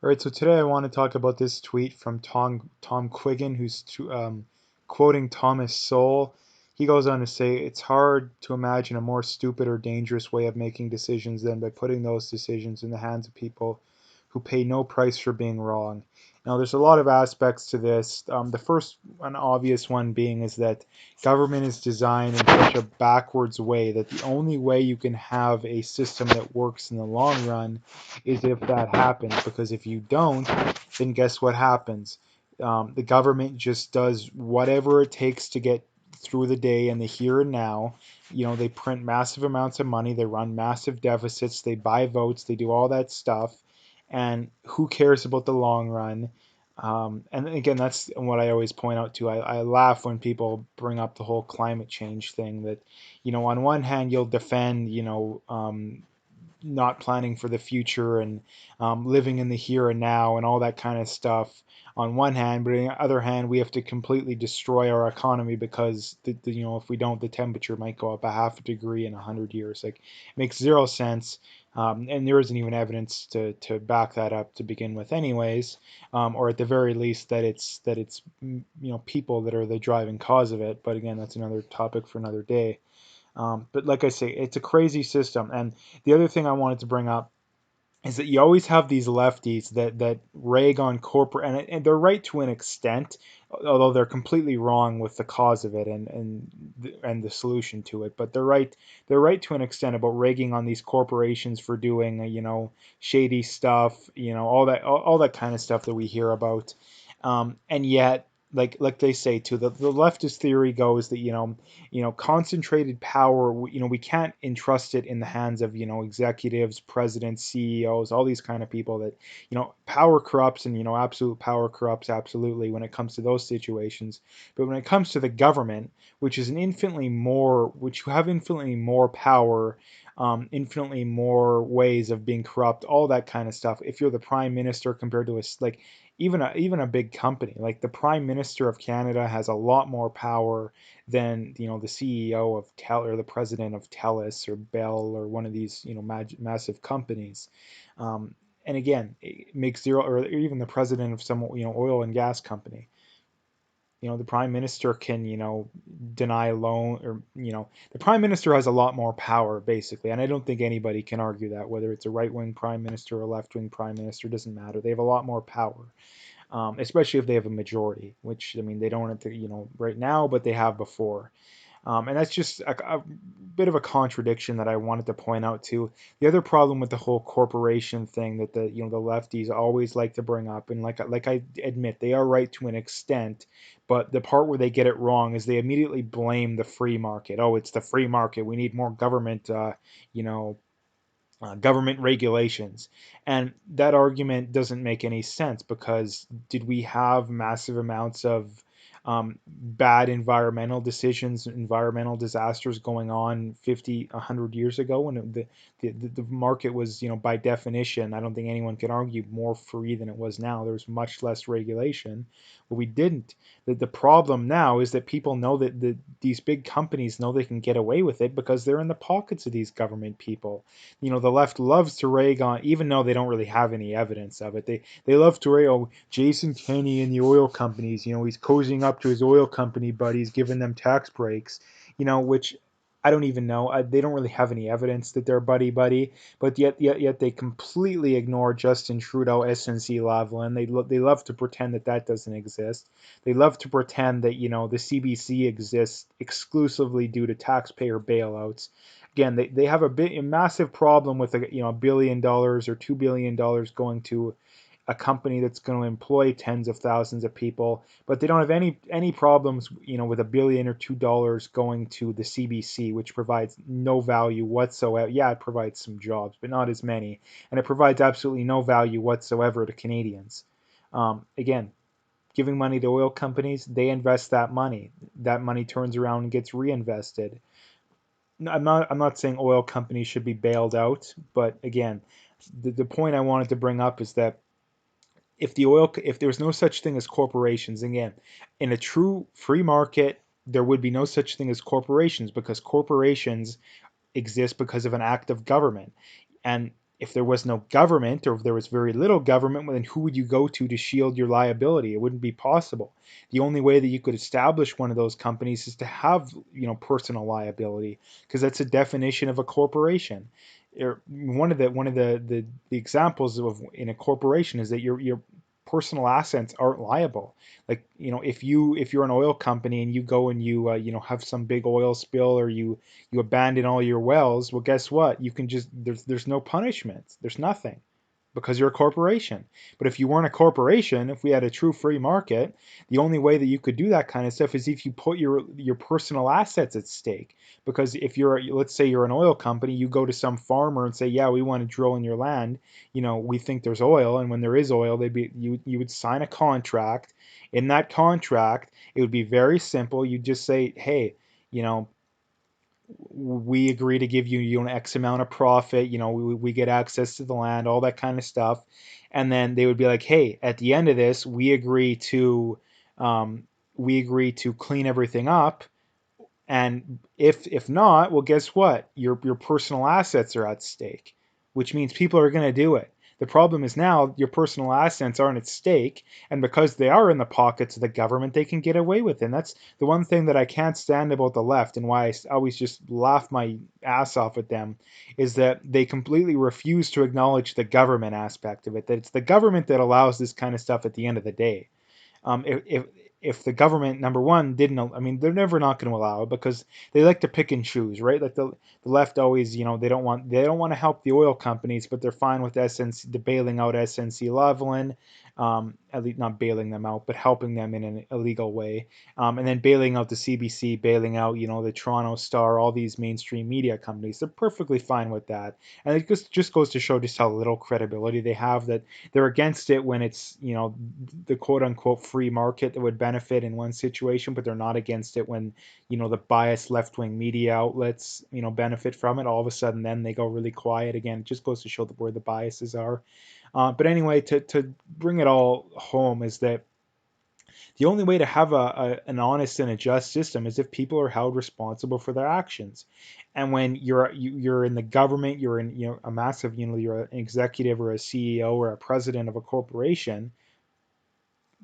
All right, so today I want to talk about this tweet from Tom Quiggin, who's quoting Thomas Sowell. He goes on to say, "It's hard to imagine a more stupid or dangerous way of making decisions than by putting those decisions in the hands of people who pay no price for being wrong." Now, there's a lot of aspects to this. The first and obvious one being is that government is designed in such a backwards way that the only way you can have a system that works in the long run is if that happens. Because if you don't, then guess what happens? The government just does whatever it takes to get through the day and the here and now. They print massive amounts of money, they run massive deficits, they buy votes, they do all that stuff. And who cares about the long run? And again, that's what I always point out too. I laugh when people bring up the whole climate change thing. That, on one hand, you'll defend, not planning for the future and living in the here and now and all that kind of stuff on one hand, but on the other hand, we have to completely destroy our economy because if we don't, the temperature might go up a half a degree in 100 years. Like, it makes zero sense. And there isn't even evidence to back that up to begin with, anyways, or at the very least that it's people that are the driving cause of it. But again, that's another topic for another day. But like I say, it's a crazy system. And the other thing I wanted to bring up is that you always have these lefties that rag on corporate, and they're right to an extent, although they're completely wrong with the cause of it and the solution to it. But they're right to an extent about ragging on these corporations for doing shady stuff, all that kind of stuff that we hear about. And yet, like they say too, the leftist theory goes that concentrated power, we can't entrust it in the hands of executives, presidents, CEOs, all these kind of people. That power corrupts, and absolute power corrupts absolutely when it comes to those situations. But when it comes to the government, which you have infinitely more power, infinitely more ways of being corrupt, all that kind of stuff. If you're the prime minister compared to even a big company, like the prime minister of Canada has a lot more power than the CEO of or the president of TELUS or Bell or one of these massive companies. And again, it makes zero, or even the president of some oil and gas company. The prime minister can deny loan, or the prime minister has a lot more power basically, and I don't think anybody can argue that, whether it's a right wing prime minister or a left wing prime minister, doesn't matter. They have a lot more power, especially if they have a majority, which I mean they don't have to, right now, but they have before. And that's just a bit of a contradiction that I wanted to point out too. The other problem with the whole corporation thing that the lefties always like to bring up, and like I admit they are right to an extent, but the part where they get it wrong is they immediately blame the free market. Oh, it's the free market. We need more government, you know, government regulations. And that argument doesn't make any sense, because did we have massive amounts of bad environmental decisions, environmental disasters going on 50, 100 years ago, when the market was, by definition, I don't think anyone can argue, more free than it was now? There was much less regulation, but we didn't. The problem now is that people know that these big companies know they can get away with it because they're in the pockets of these government people. The left loves to rag on, even though they don't really have any evidence of it. They love to rag, oh, Jason Kenney and the oil companies. He's cozying up to his oil company buddies, giving them tax breaks. Which I don't even know. They don't really have any evidence that they're buddy buddy, but yet they completely ignore Justin Trudeau, SNC Lavalin. They love to pretend that doesn't exist. They love to pretend that the CBC exists exclusively due to taxpayer bailouts. Again, they have a massive problem with $1 billion or $2 billion going to a company that's going to employ tens of thousands of people, but they don't have any problems with $1 billion or $2 going to the CBC, which provides no value whatsoever. Yeah, it provides some jobs, but not as many, and it provides absolutely no value whatsoever to Canadians. Again, giving money to oil companies, they invest that money. That money turns around and gets reinvested. I'm not saying oil companies should be bailed out, but again, the point I wanted to bring up is that if there's no such thing as corporations, again, in a true free market, there would be no such thing as corporations, because corporations exist because of an act of government. And if there was no government, or if there was very little government, well, then who would you go to shield your liability? It wouldn't be possible. The only way that you could establish one of those companies is to have, personal liability, because that's a definition of a corporation. One of the examples of in a corporation is that your personal assets aren't liable. Like, if you're an oil company and you go and you have some big oil spill, or you abandon all your wells, well, guess what? You can just there's no punishment. There's nothing, because you're a corporation. But if you weren't a corporation, if we had a true free market, the only way that you could do that kind of stuff is if you put your personal assets at stake. Because if let's say you're an oil company, you go to some farmer and say, yeah, we want to drill in your land. We think there's oil, and when there is oil, you would sign a contract. In that contract, it would be very simple. You just say, hey, you know, we agree to give you an X amount of profit, we get access to the land, all that kind of stuff. And then they would be like, hey, at the end of this, um, we agree to clean everything up. And if not, well, guess what? Your personal assets are at stake, which means people are going to do it. The problem is now your personal assets aren't at stake, and because they are in the pockets of the government, they can get away with it. And that's the one thing that I can't stand about the left, and why I always just laugh my ass off at them, is that they completely refuse to acknowledge the government aspect of it. That it's the government that allows this kind of stuff at the end of the day. If the government, number one, didn't, I mean, they're never not going to allow it, because they like to pick and choose, right? Like the left always, they don't want to help the oil companies, but they're fine with SNC, the bailing out SNC-Lavalin, at least not bailing them out, but helping them in an illegal way, and then bailing out the CBC, bailing out, the Toronto Star, all these mainstream media companies. They're perfectly fine with that, and it just goes to show just how little credibility they have, that they're against it when it's, the quote unquote free market that would benefit in one situation, but they're not against it when, the biased left wing media outlets, benefit from it. All of a sudden, then they go really quiet again. It just goes to show where the biases are. But anyway, to bring it all home, is that the only way to have an honest and a just system is if people are held responsible for their actions. And when you're in the government, you're in, a massive, you're an executive or a CEO or a president of a corporation,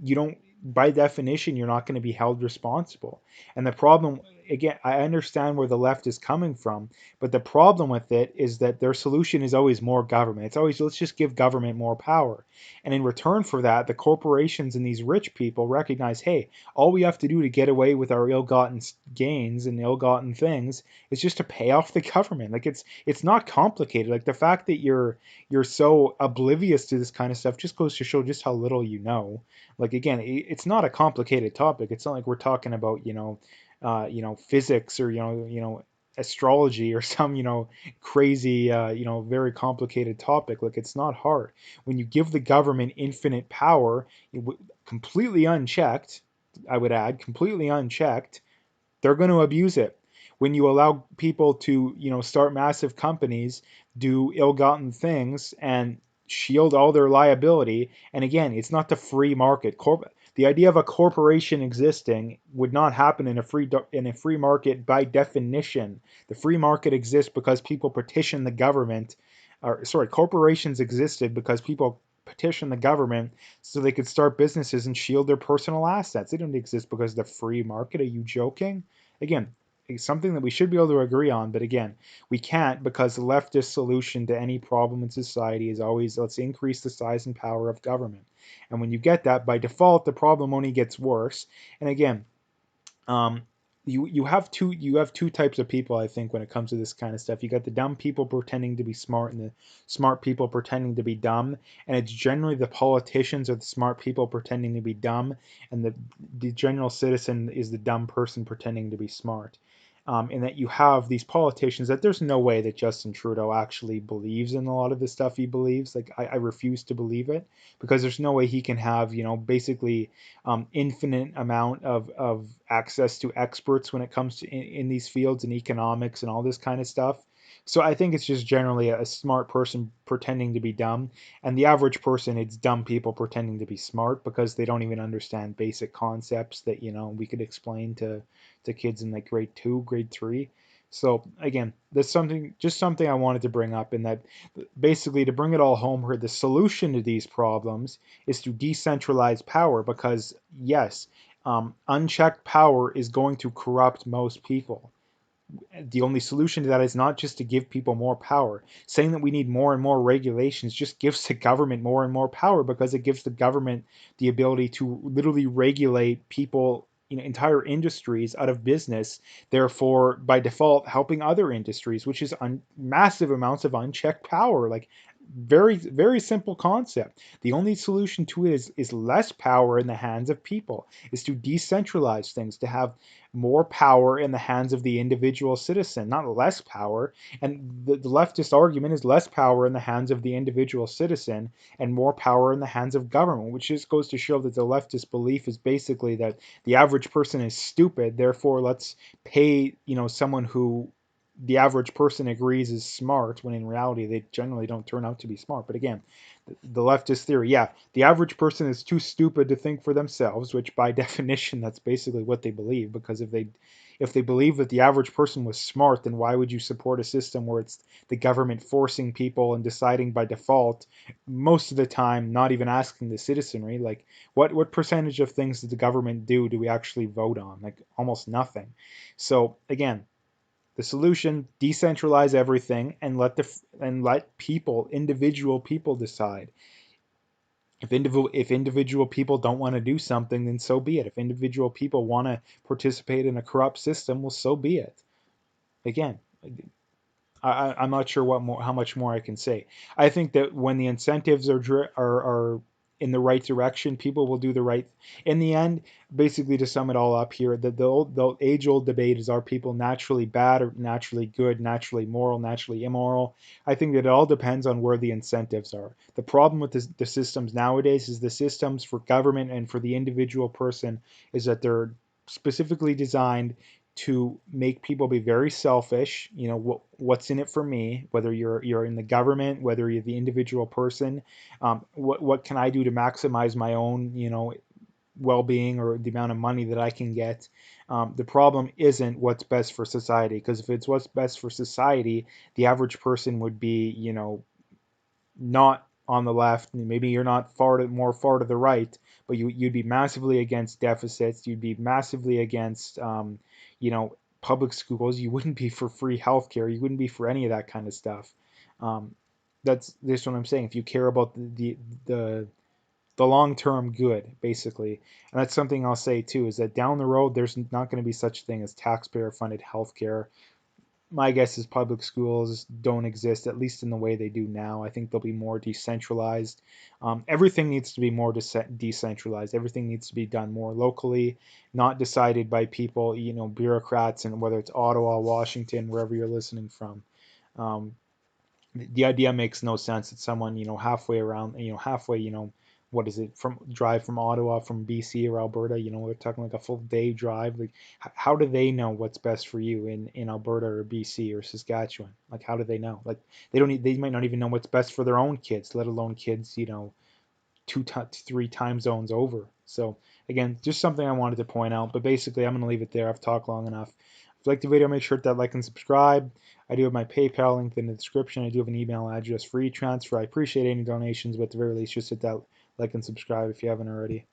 you don't, by definition, you're not going to be held responsible. And the problem, again, I understand where the left is coming from, but the problem with it is that their solution is always more government. It's always, let's just give government more power. And in return for that, the corporations and these rich people recognize, hey, all we have to do to get away with our ill-gotten gains and ill-gotten things is just to pay off the government. Like, it's not complicated. Like, the fact that you're so oblivious to this kind of stuff just goes to show just how little you know. Like, again, it's not a complicated topic. It's not like we're talking about, physics, or, astrology, or some, crazy, very complicated topic. Like, it's not hard. When you give the government infinite power, completely unchecked, I would add, completely unchecked, they're going to abuse it. When you allow people to, start massive companies, do ill-gotten things, and shield all their liability, and again, it's not the free market. The idea of a corporation existing would not happen in a free market by definition. The free market exists because people petition the government, or sorry, corporations existed because people petition the government so they could start businesses and shield their personal assets. They don't exist because of the free market. Are you joking? Again, it's something that we should be able to agree on, but again, we can't, because the leftist solution to any problem in society is always, let's increase the size and power of government. And when you get that, by default, the problem only gets worse. And again, um, you have two types of people, I think, when it comes to this kind of stuff. You got the dumb people pretending to be smart, and the smart people pretending to be dumb. And it's generally the politicians or the smart people pretending to be dumb, and the general citizen is the dumb person pretending to be smart. And that you have these politicians that there's no way that Justin Trudeau actually believes in a lot of the stuff he believes. Like, I refuse to believe it, because there's no way he can have, basically, infinite amount of access to experts when it comes to in these fields, in economics and all this kind of stuff. So I think it's just generally a smart person pretending to be dumb, and the average person, it's dumb people pretending to be smart because they don't even understand basic concepts that we could explain to kids in like grade 2, grade 3. So again, that's something I wanted to bring up, in that basically, to bring it all home here, the solution to these problems is to decentralize power, because yes, unchecked power is going to corrupt most people. The only solution to that is not just to give people more power. Saying that we need more and more regulations just gives the government more and more power, because it gives the government the ability to literally regulate people, entire industries out of business, therefore by default helping other industries, which is massive amounts of unchecked power. Like, very very simple concept. The only solution to it is less power in the hands of people, is to decentralize things, to have more power in the hands of the individual citizen, not less power. And the leftist argument is less power in the hands of the individual citizen and more power in the hands of government, which just goes to show that the leftist belief is basically that the average person is stupid, therefore let's pay, someone who the average person agrees is smart, when in reality they generally don't turn out to be smart. But again, the leftist theory, yeah, the average person is too stupid to think for themselves, which by definition that's basically what they believe. Because if they believe that the average person was smart, then why would you support a system where it's the government forcing people and deciding by default, most of the time not even asking the citizenry? Like, what percentage of things that the government do we actually vote on? Like, almost nothing. So again, the solution: decentralize everything and let people, individual people, decide. If individual people don't want to do something, then so be it. If individual people want to participate in a corrupt system, well, so be it. Again, I'm not sure how much more I can say. I think that when the incentives are in the right direction, people will do the right. In the end, basically, to sum it all up here, the age old debate is: are people naturally bad or naturally good, naturally moral, naturally immoral? I think that it all depends on where the incentives are. The problem with the systems nowadays is the systems for government and for the individual person is that they're specifically designed to make people be very selfish. What's in it for me? Whether you're in the government, whether you're the individual person, what can I do to maximize my own well-being, or the amount of money that I can get? The problem isn't what's best for society, because if it's what's best for society, the average person would be not on the left. Maybe you're not far to the right, but you'd be massively against deficits. You'd be massively against, public schools. You wouldn't be for free healthcare. You wouldn't be for any of that kind of stuff. Um, that's what I'm saying. If you care about the the long term good, basically. And that's something I'll say too, is that down the road, there's not going to be such a thing as taxpayer funded healthcare. My guess is public schools don't exist, at least in the way they do now. I think they'll be more decentralized. Everything needs to be more decentralized. Everything needs to be done more locally, not decided by people, bureaucrats, and whether it's Ottawa, Washington, wherever you're listening from. Um, the idea makes no sense that someone, halfway around, halfway, what is it, from drive from Ottawa, from BC or Alberta, we're talking like a full day drive. Like, how do they know what's best for you in Alberta or BC or Saskatchewan? Like, how do they know? Like, they might not even know what's best for their own kids, let alone kids, three time zones over. So again, just something I wanted to point out. But basically, I'm going to leave it there. I've talked long enough. If you like the video, make sure to like and subscribe. I do have my PayPal link in the description. I do have an email address for e-transfer. I appreciate any donations, but at the very least, just hit that like and subscribe if you haven't already.